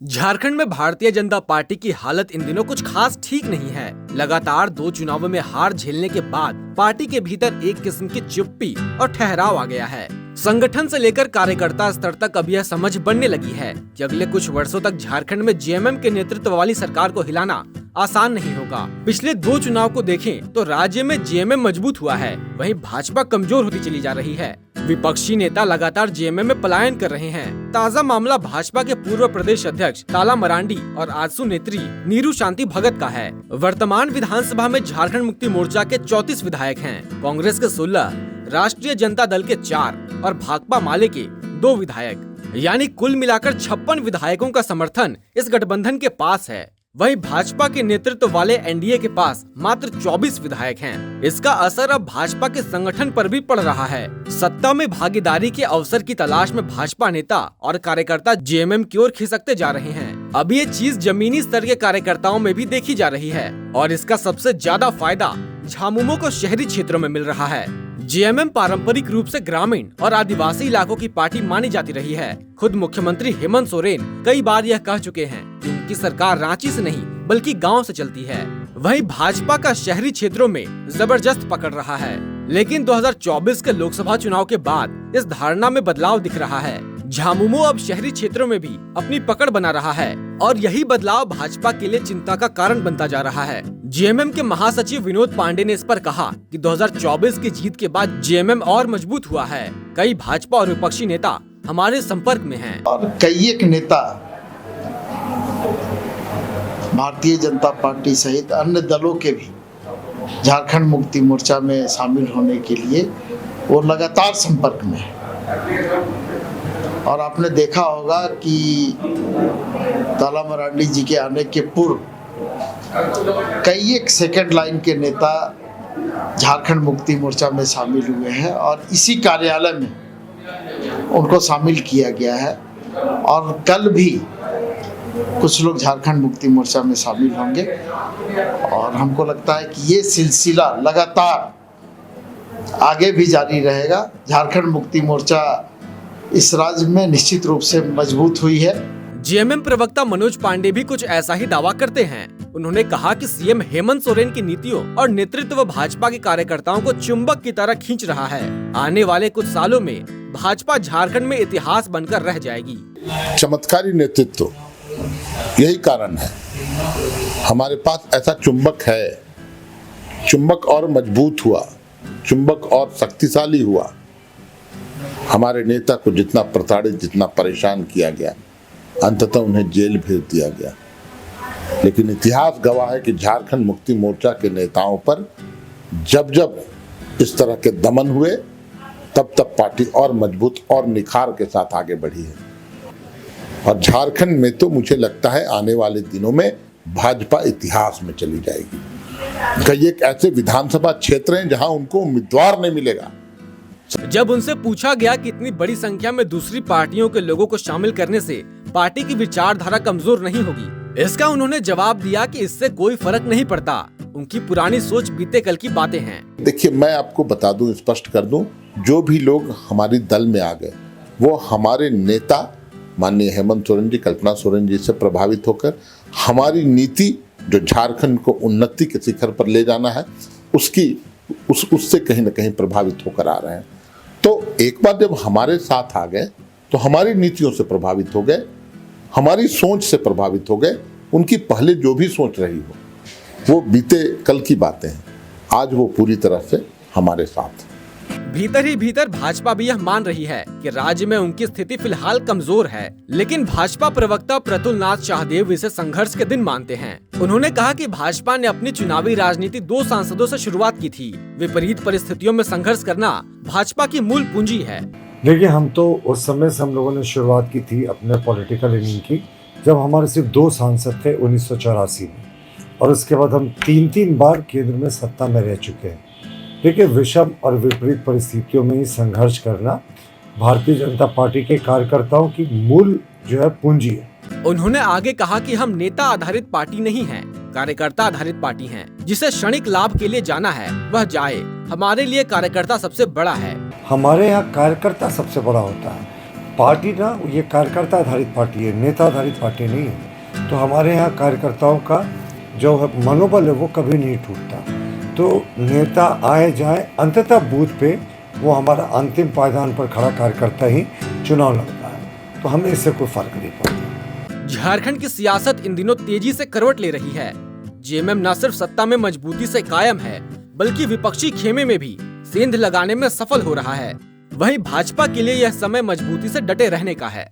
झारखंड में भारतीय जनता पार्टी की हालत इन दिनों कुछ खास ठीक नहीं है। लगातार 2 चुनावों में हार झेलने के बाद पार्टी के भीतर एक किस्म की चुप्पी और ठहराव आ गया है। संगठन से लेकर कार्यकर्ता स्तर तक अब यह समझ बनने लगी है कि अगले कुछ वर्षों तक झारखंड में जेएमएम के नेतृत्व वाली सरकार को हिलाना आसान नहीं होगा। पिछले 2 चुनाव को देखें तो राज्य में जेएमएम मजबूत हुआ है, वहीं भाजपा कमजोर होती चली जा रही है। विपक्षी नेता लगातार जेएमएम में पलायन कर रहे हैं। ताज़ा मामला भाजपा के पूर्व प्रदेश अध्यक्ष ताला मरांडी और आजसू नेत्री नीरू शांति भगत का है। वर्तमान विधानसभा में झारखंड मुक्ति मोर्चा के 34 विधायक हैं, कांग्रेस के 16, राष्ट्रीय जनता दल के 4 और भाकपा माले के 2 विधायक, यानी कुल मिलाकर 56 विधायकों का समर्थन इस गठबंधन के पास है। वहीं भाजपा के नेतृत्व वाले एनडीए के पास मात्र 24 विधायक हैं। इसका असर अब भाजपा के संगठन पर भी पड़ रहा है। सत्ता में भागीदारी के अवसर की तलाश में भाजपा नेता और कार्यकर्ता जेएमएम की ओर खिसकते जा रहे हैं। अब ये चीज जमीनी स्तर के कार्यकर्ताओं में भी देखी जा रही है और इसका सबसे ज्यादा फायदा झामुमो को शहरी क्षेत्रों में मिल रहा है। जेएमएम पारंपरिक रूप से ग्रामीण और आदिवासी इलाकों की पार्टी मानी जाती रही है। खुद मुख्यमंत्री हेमंत सोरेन कई बार यह कह चुके हैं कि उनकी सरकार रांची से नहीं बल्कि गांव से चलती है। वहीं भाजपा का शहरी क्षेत्रों में जबरदस्त पकड़ रहा है, लेकिन 2024 के लोकसभा चुनाव के बाद इस धारणा में बदलाव दिख रहा है। झामुमो अब शहरी क्षेत्रों में भी अपनी पकड़ बना रहा है और यही बदलाव भाजपा के लिए चिंता का कारण बनता जा रहा है। जेएमएम के महासचिव विनोद पांडे ने इस पर कहा कि 2024 की जीत के बाद जेएमएम और मजबूत हुआ है। कई भाजपा और विपक्षी नेता हमारे संपर्क में हैं। और कई एक नेता भारतीय जनता पार्टी सहित अन्य दलों के भी झारखंड मुक्ति मोर्चा में शामिल होने के लिए वो लगातार संपर्क में है। और आपने देखा होगा कि ताला मरांडी जी के आने के पूर्व कई एक सेकंड लाइन के नेता झारखंड मुक्ति मोर्चा में शामिल हुए हैं और इसी कार्यालय में उनको शामिल किया गया है। और कल भी कुछ लोग झारखंड मुक्ति मोर्चा में शामिल होंगे और हमको लगता है कि ये सिलसिला लगातार आगे भी जारी रहेगा। झारखंड मुक्ति मोर्चा इस राज्य में निश्चित रूप से मजबूत हुई है। जेएमएम प्रवक्ता मनोज पांडे भी कुछ ऐसा ही दावा करते हैं। उन्होंने कहा कि सीएम हेमंत सोरेन की नीतियों और नेतृत्व भाजपा के कार्यकर्ताओं को चुंबक की तरह खींच रहा है। आने वाले कुछ सालों में भाजपा झारखंड में इतिहास बनकर रह जाएगी। चमत्कारी नेतृत्व यही कारण है, हमारे पास ऐसा चुंबक है। चुंबक और मजबूत हुआ, चुंबक और शक्तिशाली हुआ। हमारे नेता को जितना प्रताड़ित, जितना परेशान किया गया, अंततः उन्हें जेल भेज दिया गया, लेकिन इतिहास गवाह है कि झारखंड मुक्ति मोर्चा के नेताओं पर जब जब इस तरह के दमन हुए तब तब पार्टी और मजबूत और निखार के साथ आगे बढ़ी है। और झारखंड में तो मुझे लगता है आने वाले दिनों में भाजपा इतिहास में चली जाएगी। कई एक ऐसे विधानसभा क्षेत्र हैं जहां उनको उम्मीदवार नहीं मिलेगा। जब उनसे पूछा गया कि इतनी बड़ी संख्या में दूसरी पार्टियों के लोगों को शामिल करने से पार्टी की विचारधारा कमजोर नहीं होगी, इसका उन्होंने जवाब दिया कि इससे कोई फर्क नहीं पड़ता। उनकी पुरानी सोच बीते कल की बातें हैं। देखिए, मैं आपको बता दूं, स्पष्ट कर दूं, जो भी लोग हमारी दल में आ गए वो हमारे नेता माननीय हेमंत सोरेन जी, कल्पना सोरेन जी से प्रभावित होकर हमारी नीति जो झारखंड को उन्नति के शिखर पर ले जाना है उससे कहीं न कहीं प्रभावित होकर आ रहे हैं। तो एक बार जब हमारे साथ आ गए तो हमारी नीतियों से प्रभावित हो गए, हमारी सोच से प्रभावित हो गए। उनकी पहले जो भी सोच रही हो वो बीते कल की बातें हैं, आज वो पूरी तरह से हमारे साथ। भीतर ही भीतर भाजपा भी यह मान रही है कि राज्य में उनकी स्थिति फिलहाल कमजोर है, लेकिन भाजपा प्रवक्ता प्रतुल नाथ शाहदेव इसे संघर्ष के दिन मानते हैं। उन्होंने कहा कि भाजपा ने अपनी चुनावी राजनीति 2 सांसदों से शुरुआत की थी। विपरीत परिस्थितियों में संघर्ष करना भाजपा की मूल पूंजी है। देखिए, हम तो उस समय से हम लोगों ने शुरुआत की थी अपने पॉलिटिकल इनिंग की, जब हमारे सिर्फ 2 सांसद थे 1984 में, और उसके बाद हम 3 बार केंद्र में सत्ता में रह चुके हैं। देखिए, विषम और विपरीत परिस्थितियों में ही संघर्ष करना भारतीय जनता पार्टी के कार्यकर्ताओं की मूल जो है पूंजी है। उन्होंने आगे कहा कि हम नेता आधारित पार्टी नहीं हैं, कार्यकर्ता आधारित पार्टी हैं। जिसे क्षणिक लाभ के लिए जाना है वह जाए। हमारे लिए कार्यकर्ता सबसे बड़ा है। हमारे यहाँ कार्यकर्ता सबसे बड़ा होता है। पार्टी ना ये कार्यकर्ता आधारित पार्टी है, नेता आधारित पार्टी नहीं है। तो हमारे यहाँ कार्यकर्ताओं का जो मनोबल है वो कभी नहीं टूटता। तो नेता आए जाए, अंततः बूथ पे वो हमारा अंतिम पायदान पर खड़ा कार्यकर्ता ही चुनाव लड़ता है। तो हमें इससे कोई फर्क नहीं पड़ता। झारखंड की सियासत इन दिनों तेजी से करवट ले रही है। जेएमएम न सिर्फ सत्ता में मजबूती से कायम है, बल्कि विपक्षी खेमे में भी सेंध लगाने में सफल हो रहा है। वहीं भाजपा के लिए यह समय मजबूती से डटे रहने का है।